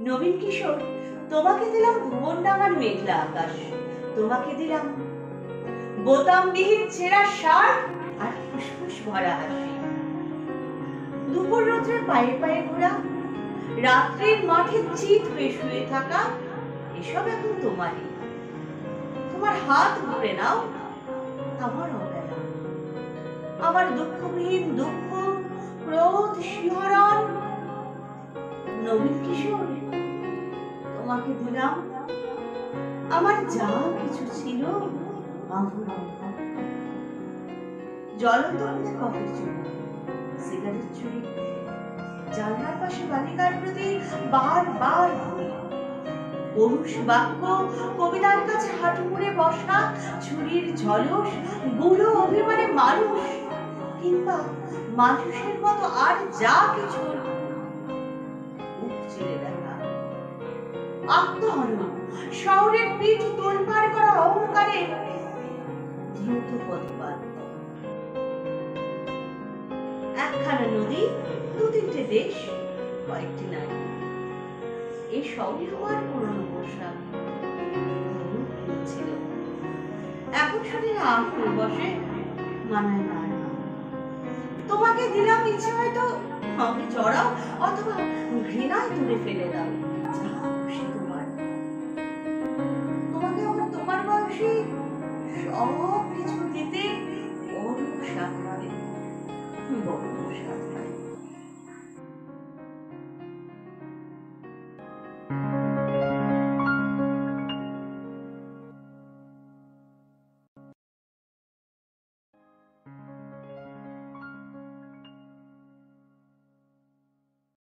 নবীন কিশোর, তোমাকে দিলাম ভুবনডাঙ্গার মেঘলা আকাশ, তোমাকে দিলাম বোতামবিহীন ছেঁড়া শার্ট আর ফুসফুস ভরা হাসি। দুপুর রোদ্রে পায়ে পায়ে ঘোরা, রাত্রির মাঠে চিত হয়ে শুয়ে থাকা, এসব এখন তোমারই। তোমার হাত ভরে নাও আমার অবেলা, আমার দুঃখবিহীন দুঃখ, ক্রোধ, শিহরণ। নবীন কিশোর, তোমাকে দিলাম আমার যা কিছু ছিল আভরণ। জ্বলন্ত কফির চুমুক, সিগারেট চুরি, জানলার পাশে বালিকার প্রতি বারবার ভুল, পরুষ বাক্য, কবিতার কাছে হাঁটু মুড়ে বসা, ছুরির ঝলস, বুড়ো অভিমানে মানুষ, কিংবা মানুষের মতো আর যা কিছু, মুখ চিরে দেখা, আত্মহনন, শহরের পিঠ তোলপাড় করা অহংকারে দ্রুত পথপাত। একখানা নদী, দু তিনটে দেশ, কয়েকটি নারী, এই সবই তোমার পুরনো পোশাক ছিল। এখন শুধু আম ফুল বসে, মানায় না। তোমাকে দিলাম ইচ্ছে হয়তো আমাকে চড়াও, অথবা ঘৃণায় দূরে ফেলে দাও, যা খুশি তোমার। তোমাকে আমার তোমার বয়সী সব কিছু দিতে বড় সাথ হবে, বড় সাথ।